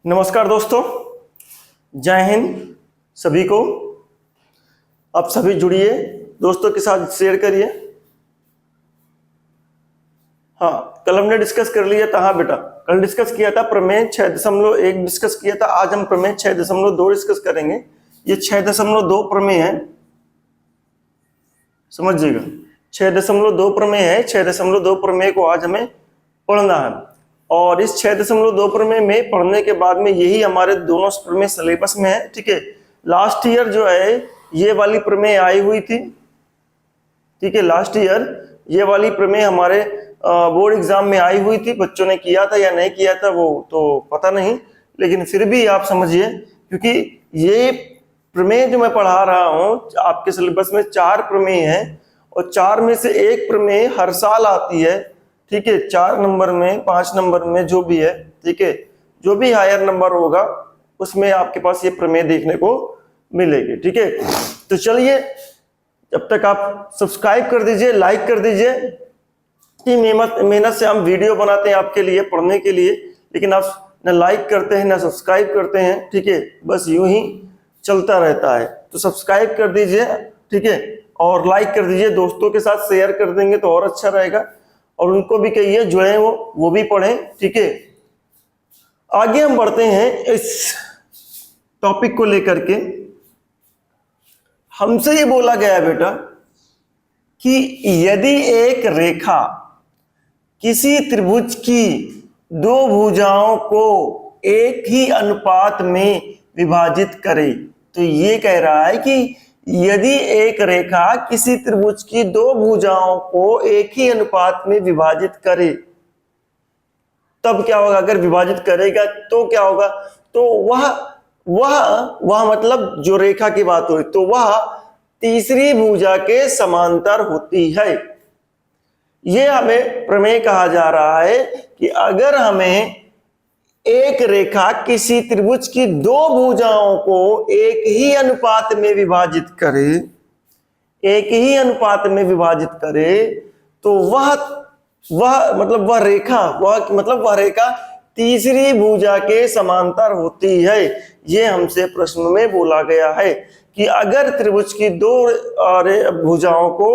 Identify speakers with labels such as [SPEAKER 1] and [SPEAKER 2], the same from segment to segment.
[SPEAKER 1] नमस्कार दोस्तों, जय हिंद सभी को। आप सभी जुड़िए, दोस्तों के साथ शेयर करिए। हाँ, कल हमने डिस्कस कर लिया था। हाँ बेटा, कल डिस्कस किया था प्रमेय 6.1 डिस्कस किया था। आज हम प्रमेय 6.2 डिस्कस करेंगे। ये 6.2 प्रमेय है, समझिएगा। 6.2 प्रमेय है। 6.2 प्रमेय को आज हमें पढ़ना है और इस 6.2 प्रमेय में पढ़ने के बाद में यही हमारे दोनों प्रमेय सिलेबस में है। ठीक है, लास्ट ईयर जो है ये वाली प्रमेय आई हुई थी। ठीक है, लास्ट ईयर ये वाली प्रमेय हमारे बोर्ड एग्जाम में आई हुई थी। बच्चों ने किया था या नहीं किया था वो तो पता नहीं, लेकिन फिर भी आप समझिए, क्योंकि ये प्रमेय जो मैं पढ़ा रहा हूँ आपके सिलेबस में 4 प्रमेय हैं और 4 में से एक प्रमेय हर साल आती है। ठीक है, 4 नंबर में, 5 नंबर में, जो भी है। ठीक है, जो भी हायर नंबर होगा उसमें आपके पास ये प्रमेय देखने को मिलेगी। ठीक है, तो चलिए, जब तक आप सब्सक्राइब कर दीजिए, लाइक कर दीजिए। इतनी मेहनत से हम वीडियो बनाते हैं आपके लिए, पढ़ने के लिए, लेकिन आप ना लाइक करते हैं ना सब्सक्राइब करते हैं। ठीक है, बस यूं ही चलता रहता है। तो सब्सक्राइब कर दीजिए, ठीक है, और लाइक कर दीजिए। दोस्तों के साथ शेयर कर देंगे तो और अच्छा रहेगा, और उनको भी कहिए जुड़े वो भी पढ़ें। ठीक है, आगे हम बढ़ते हैं इस टॉपिक को लेकर के। हमसे ये बोला गया है बेटा कि यदि एक रेखा किसी त्रिभुज की 2 भुजाओं को एक ही अनुपात में विभाजित करे, तो ये कह रहा है कि यदि एक रेखा किसी त्रिभुज की 2 भुजाओं को एक ही अनुपात में विभाजित करे, तब क्या होगा? अगर विभाजित करेगा तो क्या होगा? तो वह मतलब जो रेखा की बात हो रही, तो वह तीसरी भुजा के समांतर होती है। यह हमें प्रमेय कहा जा रहा है कि अगर हमें एक रेखा किसी त्रिभुज की 2 भुजाओं को एक ही अनुपात में विभाजित करे, एक ही अनुपात में विभाजित करे, तो वह रेखा तीसरी भुजा के समांतर होती है। यह हमसे प्रश्न में बोला गया है कि अगर त्रिभुज की 2 भुजाओं को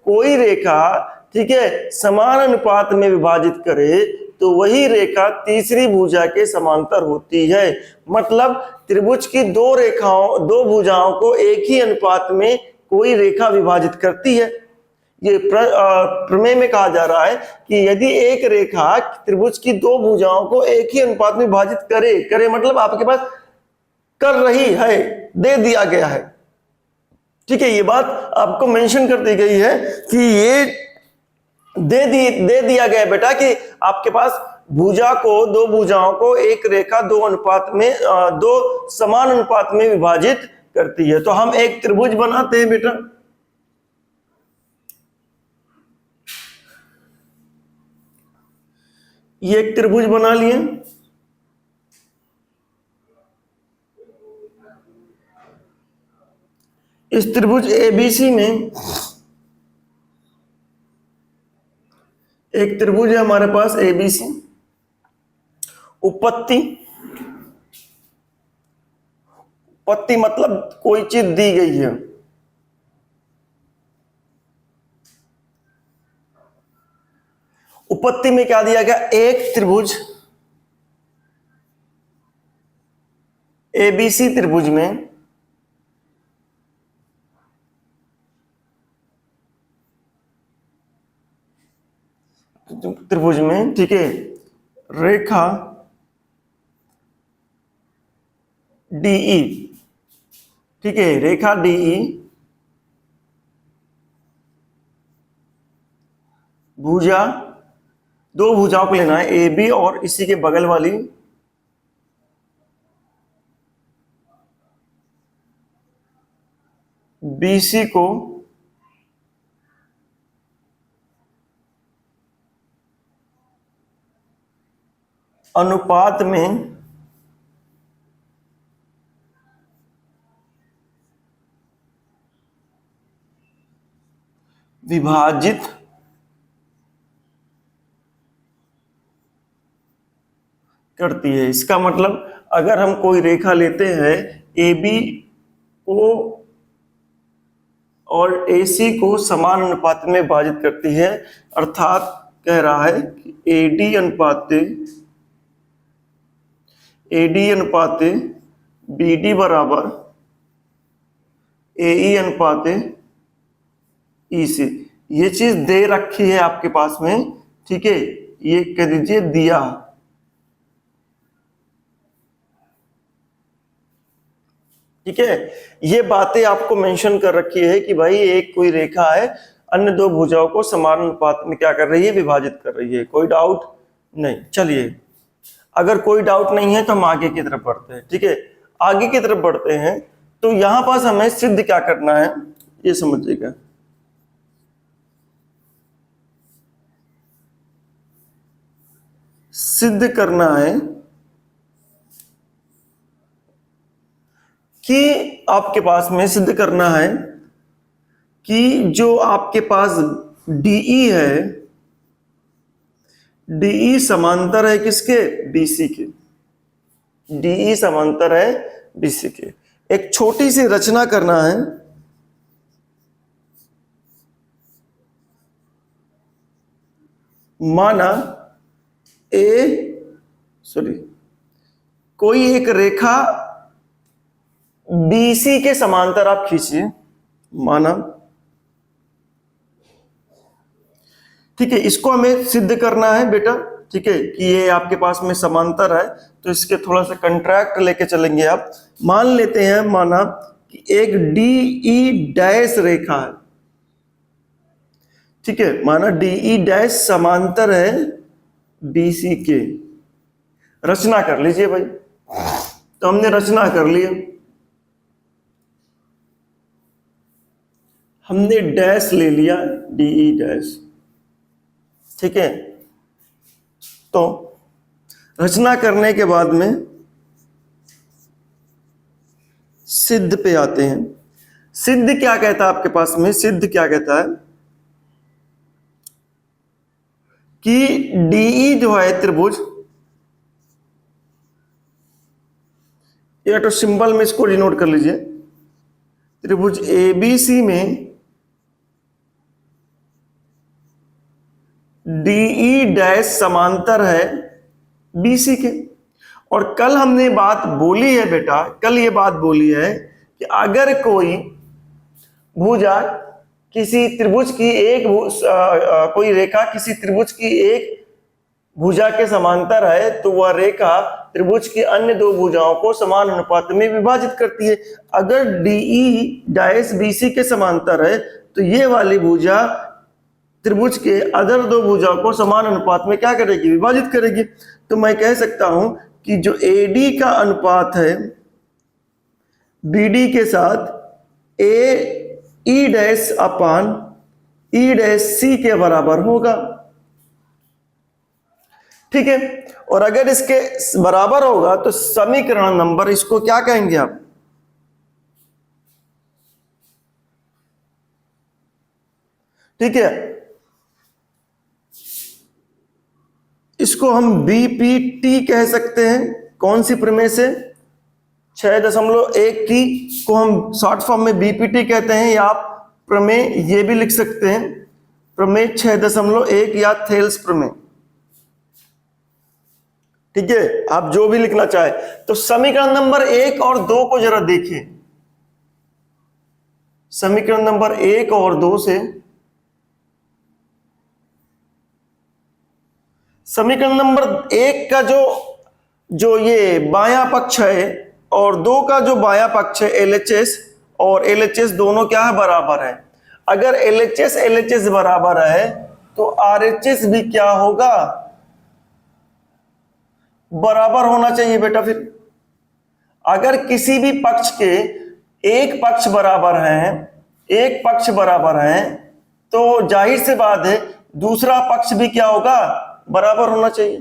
[SPEAKER 1] कोई रेखा, ठीक है, समान अनुपात में विभाजित करे, तो वही रेखा तीसरी भुजा के समांतर होती है। मतलब त्रिभुज की 2 भुजाओं को एक ही अनुपात में कोई रेखा विभाजित करती है। ये प्रमेय में कहा जा रहा है कि यदि एक रेखा त्रिभुज की 2 भुजाओं को एक ही अनुपात में विभाजित करे मतलब आपके पास कर रही है, दे दिया गया है। ठीक है, ये बात आपको मेंशन कर दी गई है कि ये दे दिया गया बेटा कि आपके पास 2 भुजाओं को एक रेखा 2 समान अनुपात में विभाजित करती है। तो हम एक त्रिभुज बनाते हैं बेटा। ये एक त्रिभुज बना लिए। इस त्रिभुज एबीसी में एक त्रिभुज है हमारे पास एबीसी। उपपत्ति मतलब कोई चीज दी गई है। उपपत्ति में क्या दिया गया? एक त्रिभुज एबीसी त्रिभुज में ठीक है, रेखा डीई, ठीक है, रेखा डीई भुजा, 2 भुजाओं को लेना है, ए बी और इसी के बगल वाली बीसी को अनुपात में विभाजित करती है। इसका मतलब अगर हम कोई रेखा लेते हैं AB को और AC को समान अनुपात में विभाजित करती है, अर्थात कह रहा है कि AD अनुपात BD बराबर AE अनुपात EC। ये चीज दे रखी है आपके पास में, ठीक है, ये कह दीजिए दिया। ठीक है, ये बातें आपको मेंशन कर रखी है कि भाई एक कोई रेखा है, अन्य दो भुजाओं को समान अनुपात में क्या कर रही है, विभाजित कर रही है। कोई डाउट नहीं। चलिए, अगर कोई डाउट नहीं है तो हम आगे की तरफ बढ़ते हैं। ठीक है, आगे की तरफ बढ़ते हैं तो यहां पास हमें सिद्ध क्या करना है, ये समझिएगा। सिद्ध करना है कि आपके पास में सिद्ध करना है कि जो आपके पास DE है, DE समांतर है किसके, BC के। DE समांतर है BC के। एक छोटी सी रचना करना है। माना कोई एक रेखा BC के समांतर आप खींचिए, माना, ठीक है। इसको हमें सिद्ध करना है बेटा, ठीक है, कि ये आपके पास में समांतर है, तो इसके थोड़ा सा कंट्रैक्ट लेके चलेंगे आप। मान लेते हैं, माना कि एक DE डैश रेखा है, ठीक है, माना DE डैश समांतर है BC के। रचना कर लीजिए भाई। तो हमने रचना कर लिया, हमने डैश ले लिया, DE डैश, ठीक है। तो रचना करने के बाद में सिद्ध पे आते हैं। सिद्ध क्या कहता है आपके पास में, सिद्ध क्या कहता है कि DE जो है त्रिभुज, या तो सिंबल में इसको डिनोट कर लीजिए, त्रिभुज ABC में DE डैश समांतर है BC के। और कल हमने बात बोली है बेटा, कल ये बात बोली है कि अगर कोई भुजा किसी त्रिभुज की कोई रेखा किसी त्रिभुज की एक भुजा के समांतर है, तो वह रेखा त्रिभुज की अन्य दो भुजाओं को समान अनुपात में विभाजित करती है। अगर DE डैश BC के समांतर है, तो ये वाली भुजा त्रिभुज के अदर दो भुजाओं को समान अनुपात में क्या करेगी, विभाजित करेगी। तो मैं कह सकता हूं कि जो AD का अनुपात है BD के साथ AE dash upon E dash C के बराबर होगा, ठीक है। और अगर इसके बराबर होगा तो समीकरण नंबर, इसको क्या कहेंगे आप, ठीक है, इसको हम BPT कह सकते हैं। कौन सी प्रमेय से, 6.1 की को हम शॉर्ट फॉर्म में BPT कहते हैं, या आप प्रमेय ये भी लिख सकते हैं, प्रमेय 6.1 या थेल्स प्रमेय, ठीक है, आप जो भी लिखना चाहे। तो समीकरण नंबर 1 और 2 को जरा देखिए। समीकरण नंबर 1 और 2 से, समीकरण नंबर 1 का जो ये बायां पक्ष है और 2 का जो बायां पक्ष है, LHS और LHS दोनों क्या है, बराबर है। अगर LHS बराबर है तो RHS भी क्या होगा, बराबर होना चाहिए बेटा। फिर अगर किसी भी पक्ष के एक पक्ष बराबर है, तो जाहिर सी बात है दूसरा पक्ष भी क्या होगा, बराबर होना चाहिए।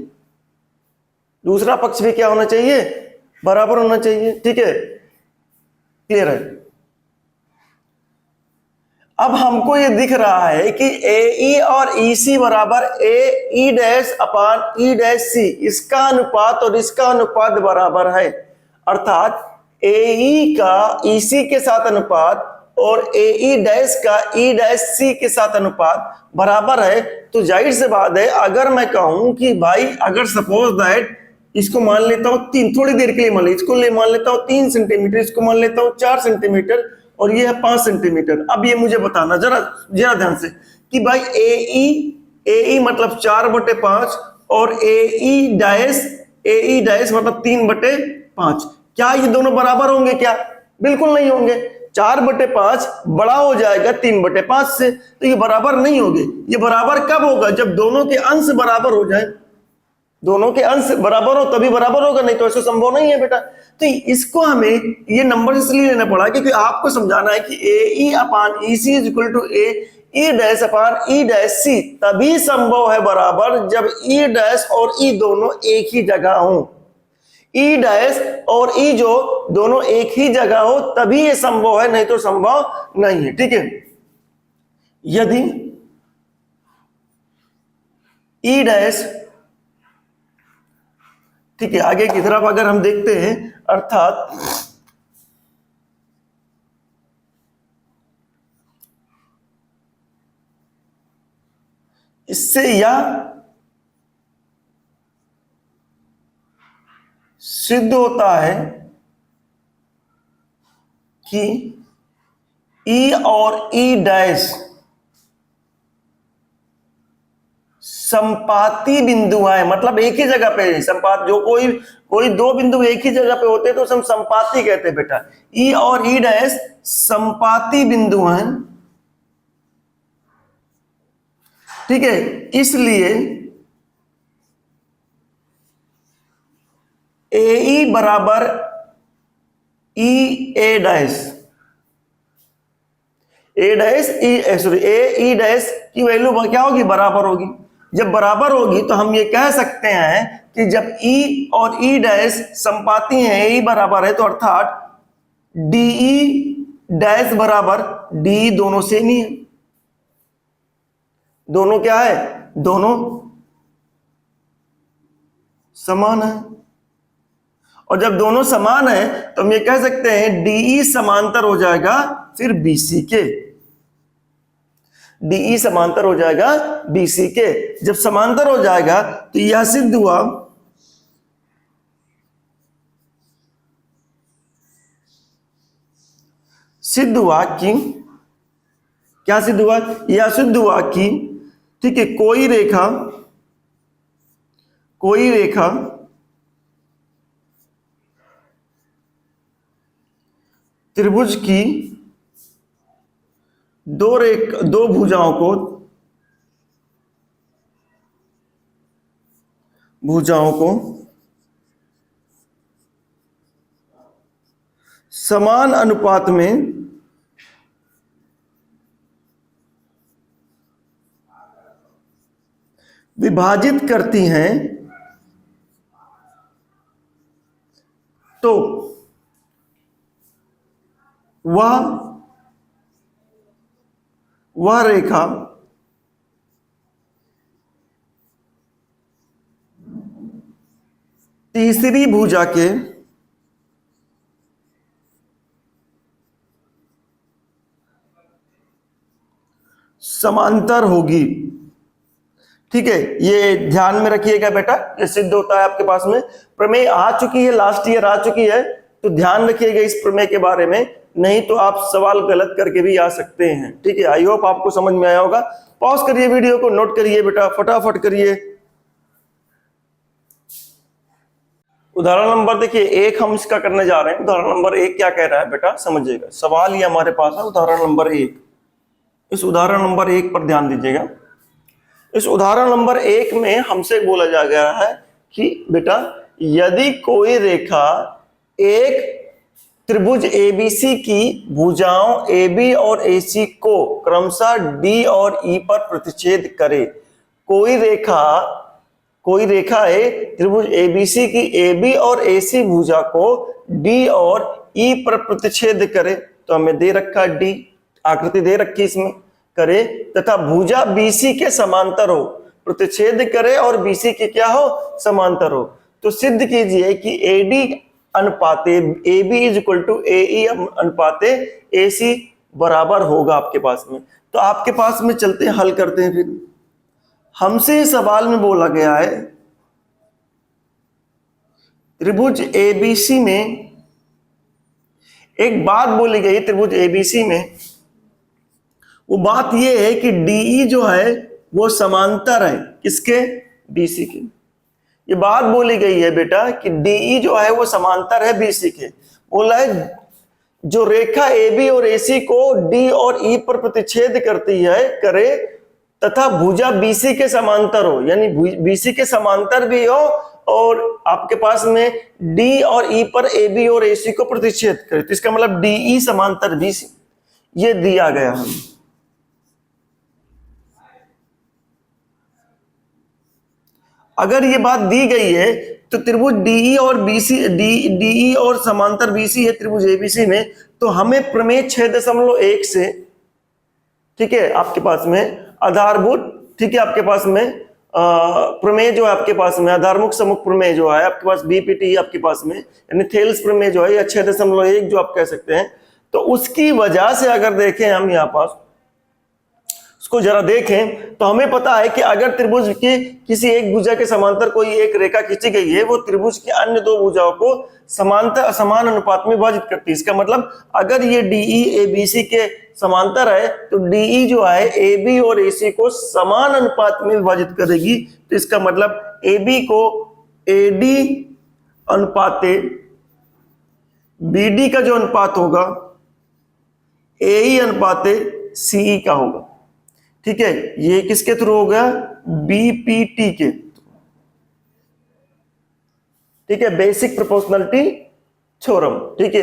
[SPEAKER 1] दूसरा पक्ष भी क्या होना चाहिए, बराबर होना चाहिए, ठीक है, क्लियर है। अब हमको ये दिख रहा है कि AE और EC बराबर AE dash upon E dash C, इसका अनुपात और इसका अनुपात बराबर है। अर्थात AE का EC के साथ अनुपात और AE डैश का E डैश C के साथ अनुपात बराबर है। तो जाहिर से बात है, अगर मैं कहूं कि भाई अगर सपोज दैट इसको मान लेता हूं 3, थोड़ी देर के लिए मान लीजिए, इसको मान लेता हूं 3 सेंटीमीटर, इसको मान लेता हूं 4 सेंटीमीटर और ये है 5 सेंटीमीटर। अब ये मुझे बताना जरा ध्यान से कि भाई AE मतलब 4/5 और AE डैश मतलब 3/5, क्या ये दोनों बराबर होंगे? क्या बिल्कुल नहीं होंगे। 4/5 बड़ा हो जाएगा 3/5 से, तो ये बराबर नहीं होंगे। ये बराबर कब होगा? जब दोनों के अंश बराबर हो जाए। दोनों के अंश बराबर हो तभी बराबर होगा, नहीं तो ऐसा संभव नहीं है बेटा। तो इसको हमें ये नंबर इसलिए लेना पड़ा क्योंकि आपको समझाना है कि AE upon EC is equal to AE dash upon E dash C तभी संभव है बराबर जब E डैश और E दोनों एक ही जगह हो। E डैश और E जो दोनों एक ही जगह हो तभी ये संभव है, नहीं तो संभव नहीं है। ठीक है, यदि E डैश, ठीक है, आगे की तरफ अगर हम देखते हैं, अर्थात इससे यह सिद्ध होता है कि E और E डैश संपाती बिंदु है, मतलब एक ही जगह पे संपात, जो कोई दो बिंदु एक ही जगह पे होते हैं तो हम संपाती कहते हैं बेटा। E और E डैश संपाती बिंदु हैं, ठीक है, इसलिए AE बराबर EA डैश, AE डैश की वैल्यू क्या होगी? बराबर होगी। जब बराबर होगी तो हम ये कह सकते हैं कि जब E और E डैश संपाती हैं, AE बराबर है, तो अर्थात DE डैश बराबर DE दोनों सेम ही है। दोनों क्या है? दोनों समान है। और जब दोनों समान है तो हम ये कह सकते हैं DE समांतर हो जाएगा फिर BC के। DE समांतर हो जाएगा BC के। जब समांतर हो जाएगा तो यह सिद्ध हुआ कि क्या सिद्ध हुआ? यह सिद्ध हुआ कि, ठीक है, कोई रेखा त्रिभुज की दो भुजाओं को समान अनुपात में विभाजित करती हैं तो वह रेखा तीसरी भुजा के समांतर होगी। ठीक है, ये ध्यान में रखिएगा बेटा, ये सिद्ध होता है आपके पास में। प्रमेय आ चुकी है, लास्ट ईयर आ चुकी है, तो ध्यान रखिएगा इस प्रमेय के बारे में, नहीं तो आप सवाल गलत करके भी आ सकते हैं। ठीक है, आई होप आपको समझ में आया होगा। पॉज करिए वीडियो को, नोट करिए बेटा, फटाफट करिए। उदाहरण नंबर देखिए 1 हम इसका करने जा रहे हैं। उदाहरण नंबर 1 क्या कह रहा है बेटा, समझिएगा। सवाल ये हमारे पास है उदाहरण नंबर 1। इस उदाहरण नंबर 1 पर ध्यान दीजिएगा। इस उदाहरण नंबर 1 में हमसे बोला जा गया है कि बेटा यदि कोई रेखा एक त्रिभुज ABC की भुजाओं AB और AC को क्रमशः D और E पर प्रतिच्छेद करे। कोई रेखा है त्रिभुज ABC की AB और AC भुजा को D और E पर प्रतिच्छेद करे, तो हमें दे रखा D। आकृति दे रखी इसमें, करे तथा भुजा बीसी के समांतर हो, प्रतिच्छेद करे और बीसी के क्या हो, समांतर हो। तो सिद्ध कीजिए कि एडी अनुपाते A B is equal to A E अनुपाते ए सी बराबर होगा आपके पास में। तो आपके पास में चलते हैं, हल करते हैं। फिर हमसे इस सवाल में बोला गया है त्रिभुज एबीसी में एक बात बोली गई, त्रिभुज एबीसी में वो बात ये है कि डीई जो है वो समांतर है किसके, बीसी के। ये बात बोली गई है बेटा कि डीई जो है वो समांतर है बीसी के। बोला है जो रेखा AB और AC को D और E पर प्रतिच्छेद करती है करे तथा भुजा BC के समांतर हो, यानी BC के समांतर भी हो और आपके पास में D और E पर AB और AC को प्रतिच्छेद करे, तो इसका मतलब DE समांतर BC, ये दिया गया हमें। अगर ये बात दी गई है तो त्रिभुज डीई और बीसी, डीई और समांतर बीसी है त्रिभुज एबीसी में, तो हमें प्रमेय 6.1 से, ठीक है, आपके पास में आधारभूत, ठीक है, आपके पास में प्रमेय जो है आपके पास में आधारमुख सम्मुख प्रमेय जो है आपके पास बीपीटी आपके पास में, यानी थेल्स प्रमेय जो है या 6.1 जो आप कह सकते हैं, तो उसकी वजह से अगर देखें हम यहाँ पास उसको जरा देखें तो हमें पता है कि अगर त्रिभुज की किसी एक भुजा के समांतर कोई एक रेखा खींची गई है, वो त्रिभुज की अन्य दो भुजाओं को समांतर समान अनुपात में विभाजित करती है। इसका मतलब अगर ये डीई एबीसी के समांतर है तो डीई जो है AB और AC को समान अनुपात में विभाजित करेगी। तो इसका मतलब AB को AD अनुपाते BD का जो अनुपात होगा AE अनुपाते CE का होगा। ठीक है, ये किसके थ्रू होगा, बीपीटी के, ठीक है, बेसिक प्रोपोर्शनलिटी थ्योरम। ठीक है,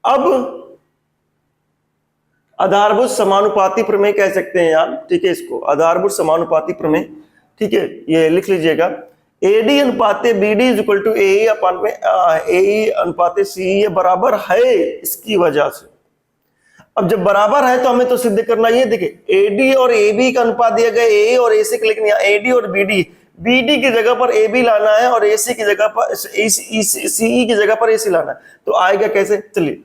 [SPEAKER 1] अब आधारभूत समानुपाती प्रमेय कह सकते हैं आप, ठीक है, इसको आधारभूत समानुपाती प्रमेय, ठीक है, ये लिख लीजिएगा। एडी अनुपाते BD is equal to A अनुपाते सी, ये बराबर है इसकी वजह से। अब जब बराबर है तो हमें तो सिद्ध करना ये, देखिए एडी और एबी का अनुपात दिया गया ए और एसी का, लेकिन यहाँ एडी और बीडी, बीडी की जगह पर एबी लाना है और एसी की जगह पर सीई की जगह पर एसी लाना है, तो आएगा कैसे, चलिए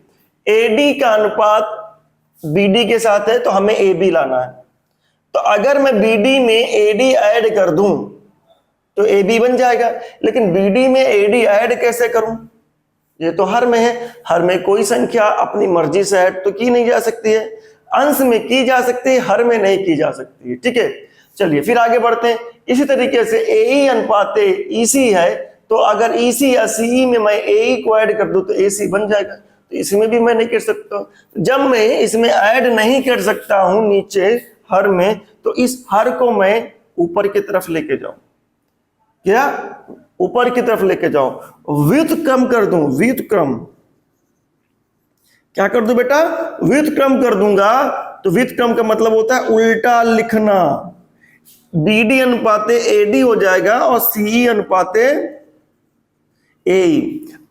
[SPEAKER 1] एडी का अनुपात बीडी के साथ है तो हमें एबी लाना है, तो अगर मैं बीडी में एडी ऐड कर दूं तो एबी बन जाएगा, लेकिन बीडी में एडी ऐड कैसे करूं, ये तो हर में है, हर में कोई संख्या अपनी मर्जी से ऐड तो की नहीं जा सकती है, अंश में की जा सकती है, हर में नहीं की जा सकती है। ठीक है, चलिए फिर आगे बढ़ते हैं। इसी तरीके से AE अनुपाते EC है, तो अगर EC या CE में मैं AE को ऐड कर दूं तो AC बन जाएगा, तो इसमें भी मैं नहीं कर सकता। जब मैं इसमें ऐड नहीं कर सकता हूं नीचे हर में, तो इस हर को मैं ऊपर की तरफ लेके जाऊं, क्या ऊपर की तरफ लेके जाओ, व्युत्क्रम कर दूं, व्युत्क्रम क्या कर दूं बेटा, व्युत्क्रम कर दूंगा, तो व्युत्क्रम का मतलब होता है उल्टा लिखना, BD अनुपाते AD हो जाएगा और CE अनुपाते AE।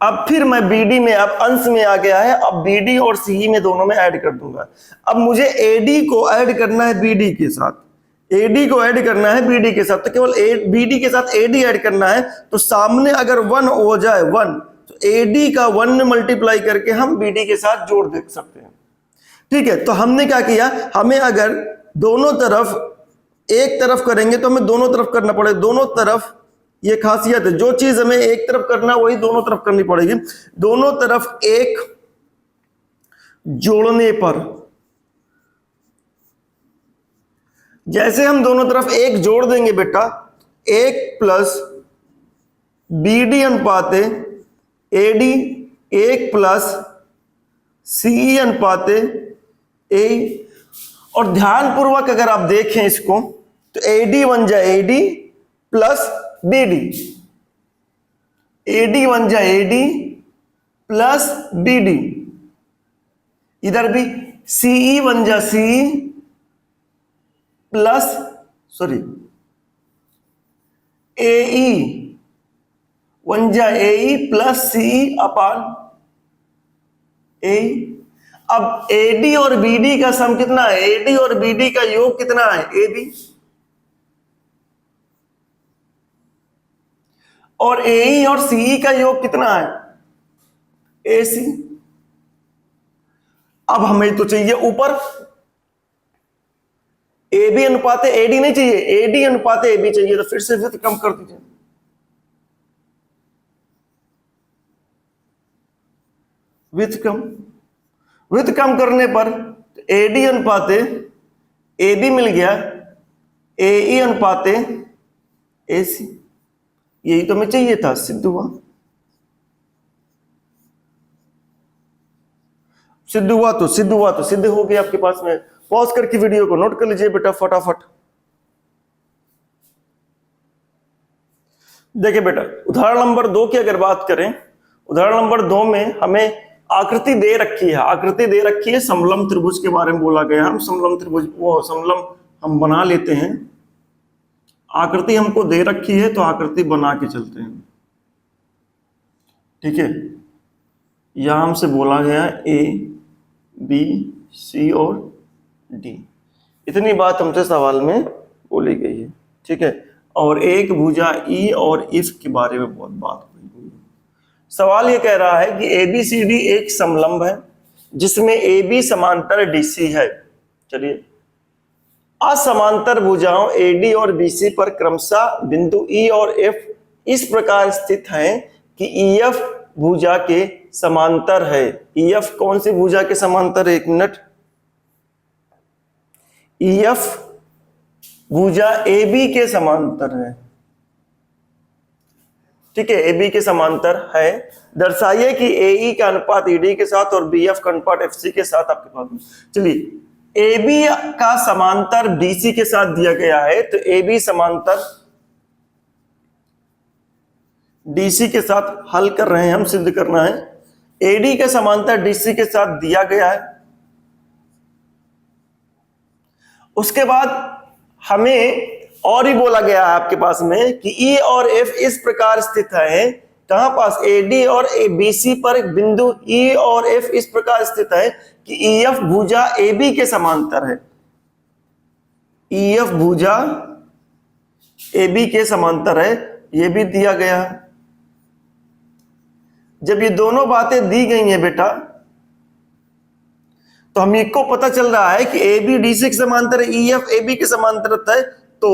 [SPEAKER 1] अब फिर मैं BD में, अब अंश में आ गया है, अब BD और CE में दोनों में ऐड कर दूंगा। अब मुझे AD को ऐड करना है BD के साथ, AD को ऐड करना है BD के साथ, तो केवल BD के साथ AD ऐड करना है, तो सामने अगर 1 हो जाए 1, तो AD का 1 में मल्टीप्लाई करके हम BD के साथ जोड़ दे सकते हैं। ठीक है, तो हमने क्या किया, हमें अगर दोनों तरफ एक तरफ करेंगे तो हमें दोनों तरफ करना पड़ेगा, दोनों तरफ, ये खासियत है, जो चीज हमें एक तरफ करना वही दोनों तरफ करनी पड़ेगी। दोनों तरफ एक जोड़ने पर, जैसे हम दोनों तरफ एक जोड़ देंगे बेटा, 1 plus BD अनुपाते AD, 1 plus CE अनुपाते AE, और ध्यानपूर्वक अगर आप देखें इसको तो AD बन जाए AD प्लस BD, AD बन जाए AD प्लस BD, इधर भी CE बन जाए CE प्लस AE बन जाए AE प्लस CE अपान AE। अब AD और BD का सम कितना है, AD और BD का योग कितना है, AB, और AE और CE का योग कितना है, AC। अब हमें तो चाहिए ऊपर AB अनुपात AD नहीं चाहिए, AD अनुपात AB चाहिए, तो फिर से विध कम कर दीजिए, विध कम करने पर AD अनुपात AB मिल गया, AE अनुपात AC, यही तो हमें चाहिए था, सिद्ध हुआ, सिद्ध हो गया आपके पास में। पॉज करके वीडियो को नोट कर लीजिए बेटा फटाफट। देखिए बेटा उदाहरण नंबर 2 की अगर बात करें, उदाहरण नंबर 2 में हमें आकृति दे रखी है, समलम त्रिभुज के बारे में बोला गया। हम समलम त्रिभुज, वो समलम हम बना लेते हैं, आकृति हमको दे रखी है तो आकृति बना के चलते हैं, ठीक है। यहां हमसे बोला गया A B C और D, इतनी बात हमसे सवाल में बोली गई है, ठीक है। और एक भुजा E और इफ के बारे में बहुत बात हुई। सवाल ये कह रहा है कि ABCD एक समलंब है जिसमें AB समांतर DC है। चलिए, असमांतर भुजाओं AD और BC पर क्रमशः बिंदु E और F इस प्रकार स्थित हैं कि EF भुजा के समांतर है। EF कौन सी भुजा के समांतर है, एक मिनट, EF भुजा AB के समांतर है, ठीक है, AB के समांतर है। दर्शाइए कि AE का अनुपात ED के साथ और BF का अनुपात FC के साथ आपके पास में। चलिए, AB का समांतर BC के साथ दिया गया है, तो AB समांतर DC के साथ हल कर रहे हैं हम, सिद्ध करना है। AD का समांतर DC के साथ दिया गया है। उसके बाद हमें और ही बोला गया है आपके पास में कि E और F इस प्रकार स्थित है, कहां पास, AD और BC पर एक बिंदु E और F इस प्रकार स्थित है कि EF भुजा AB के समांतर है, EF भुजा AB के समांतर है, यह भी दिया गया है। जब ये दोनों बातें दी गई हैं बेटा, तो हमें को पता चल रहा है कि AB DC के समांतर है, EF AB के समांतर है, तो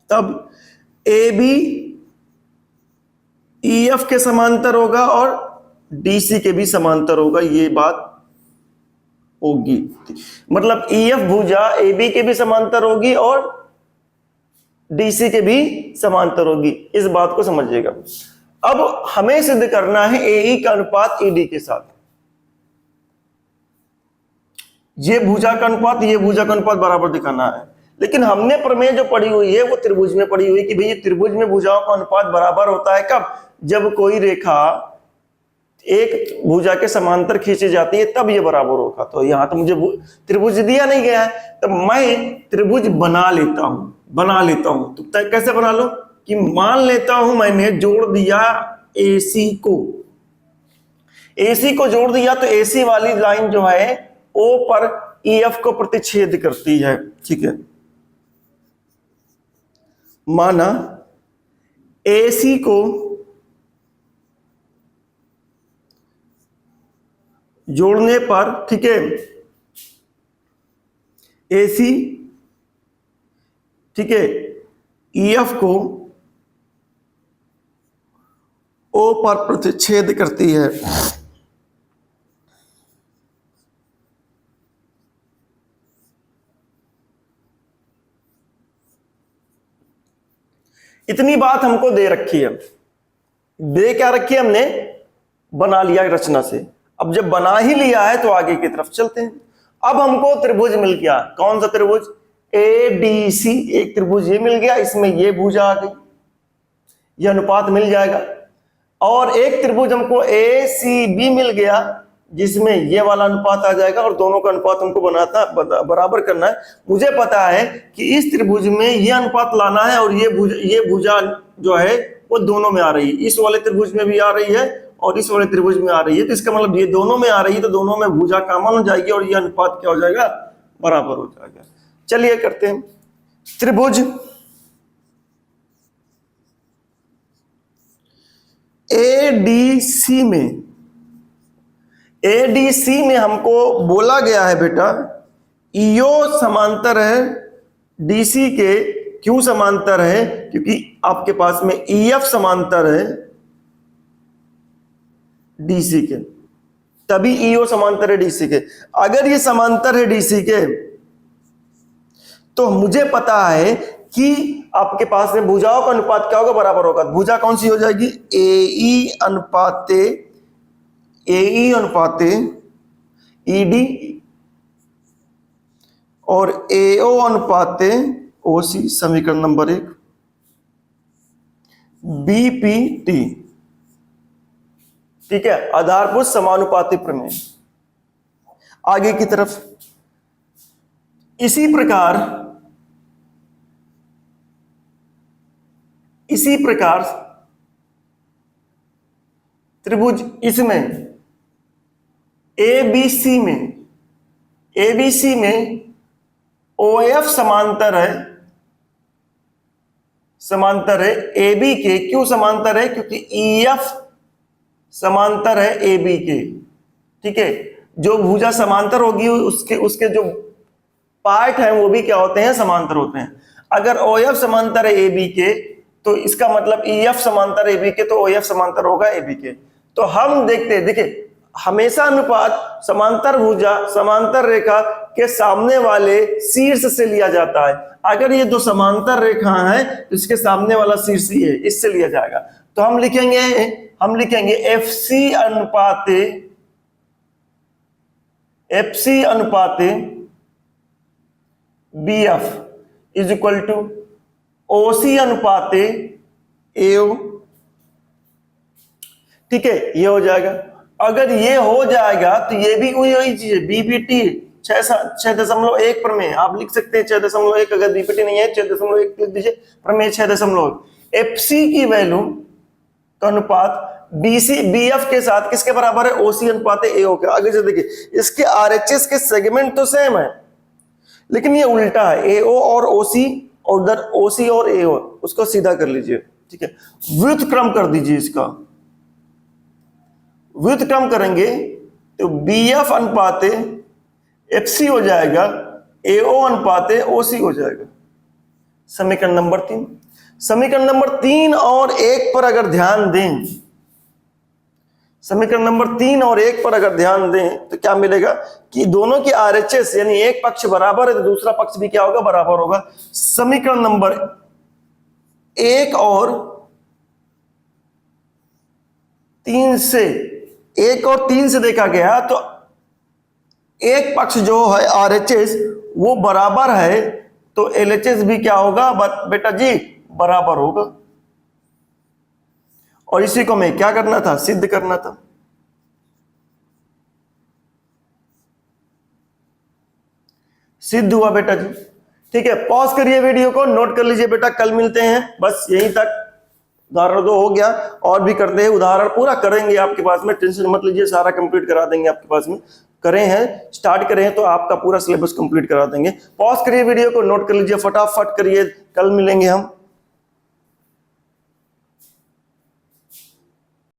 [SPEAKER 1] तब AB EF के समांतर होगा और DC के भी समांतर होगा, ये बात होगी। मतलब EF भुजा AB के भी समांतर होगी और DC के भी समांतर होगी, इस बात को समझिएगा। अब हमें सिद्ध करना है AE का अनुपात ED के साथ। ये भुजा का अनुपात, ये भुजा का अनुपात बराबर दिखाना है। लेकिन हमने प्रमेय जो पढ़ी हुई है वो त्रिभुज में पढ़ी हुई कि भाई त्रिभुज में भुजाओं का अनुपात बराबर होता है कब, जब कोई रेखा एक भुजा के समांतर खींची जाती है तब ये बराबर होगा। तो यहां तो मुझे त्रिभुज दिया नहीं गया है, तो मैं त्रिभुज बना लेता हूं। तो कैसे बना लो कि मान लेता हूं मैंने जोड़ दिया AC को जोड़ दिया, तो AC वाली लाइन जो है O पर EF को प्रतिच्छेद करती है, ठीक है। माना AC को जोड़ने पर, ठीक है, AC, ठीक है, EF को O पर प्रतिच्छेद करती है। इतनी बात हमको दे रखी है, दे क्या रखी है, हमने बना लिया रचना से। अब जब बना ही लिया है तो आगे की तरफ चलते हैं। अब हमको त्रिभुज मिल गया, कौन सा त्रिभुज, ADC, एक त्रिभुज ये मिल गया, इसमें ये भुजा आ गई, ये अनुपात मिल जाएगा। और एक त्रिभुज हमको ACB मिल गया जिसमें ये वाला अनुपात आ जाएगा, और दोनों का अनुपात हमको बराबर करना है। मुझे पता है कि इस त्रिभुज में ये अनुपात लाना है और ये भुजा जो है वो दोनों में आ रही है, इस वाले त्रिभुज में भी आ रही है और इस वाले त्रिभुज में आ रही है, तो इसका मतलब ये दोनों में आ रही है तो दोनों में भुजा कॉमन हो जाएगी और ये अनुपात क्या हो जाएगा, बराबर हो जाएगा। चलिए करते हैं। त्रिभुज एडीसी में हमको बोला गया है बेटा ईओ समांतर है डीसी के। क्यों समांतर है? क्योंकि आपके पास में ईएफ समांतर है डीसी के, तभी ईओ समांतर है डीसी के। अगर ये समांतर है डीसी के तो मुझे पता है कि आपके पास में भुजाओं का अनुपात क्या होगा, बराबर होगा। भुजा कौन सी हो जाएगी, एई अनुपाते ईडी और एओ अनुपाते ओसी, समीकरण नंबर 1। बीपीटी, ठीक है, आधारभूत समानुपाती प्रमेय। आगे की तरफ इसी प्रकार त्रिभुज इसमें एबीसी में ओएफ समांतर है एबी के। क्यों समांतर है? क्योंकि ईएफ समांतर है एबी के, ठीक है। जो भुजा समांतर होगी उसके जो पार्ट हैं वो भी क्या होते हैं, समांतर होते हैं। अगर ओएफ समांतर है एबी के तो इसका मतलब ईएफ समांतर एबी के, तो ओएफ समांतर होगा एबी के। तो हम देखते हैं, देखिए हमेशा अनुपात समांतर भुजा समांतर रेखा के सामने वाले शीर्ष से लिया जाता है। अगर ये दो समांतर रेखा है तो इसके सामने वाला शीर्ष ही है, इससे लिया जाएगा। तो हम लिखेंगे एफसी अनुपाते BF is equal to OC अनुपाते एओ, ठीक है, ये हो जाएगा। अगर ये हो जाएगा तो ये भी वही चीज है, बीपीटी 6.1 प्रमेय। आप लिख सकते हैं 6.1, अगर बीपीटी नहीं है 6.1 लिख दीजिए, प्रमेय 6.1। एफसी की वैल्यू का अनुपात बीएफ के साथ किसके बराबर है, ओसी अनुपात एओ के। आगे से देखिए इसके आरएचएस के सेगमेंट तो सेम है लेकिन ये उल्टा है, एओ और ओसी, और उधर ओसी और एओ, उसको सीधा कर लीजिए, ठीक है। व्युत्क्रम कर दीजिए, इसका व्युत्क्रम करेंगे तो बीएफ अनुपाते एफसी हो जाएगा, एओ अनुपाते ओसी हो जाएगा। समीकरण नंबर 3। समीकरण नंबर 3 और 1 पर अगर ध्यान दें, समीकरण नंबर 3 और 1 पर अगर ध्यान दें तो क्या मिलेगा कि दोनों की आरएचएस यानी एक पक्ष बराबर है तो दूसरा पक्ष भी क्या होगा, बराबर होगा। समीकरण नंबर 1 और 3 से देखा गया तो एक पक्ष जो है आरएचएस वो बराबर है तो एलएचएस भी क्या होगा बेटा जी, बराबर होगा। और इसी को मैं क्या करना था, सिद्ध करना था। सिद्ध हुआ बेटा जी, ठीक है। पॉज करिए वीडियो को, नोट कर लीजिए बेटा, कल मिलते हैं। बस यहीं तक, उदाहरण 2 हो गया, और भी करते हैं। उदाहरण पूरा करेंगे आपके पास में, टेंशन मत लीजिए, सारा कंप्लीट करा देंगे आपके पास में। स्टार्ट करें हैं तो आपका पूरा सिलेबस कंप्लीट करा देंगे। पॉज करिए वीडियो को, नोट कर लीजिए, फटाफट करिए, कल मिलेंगे हम।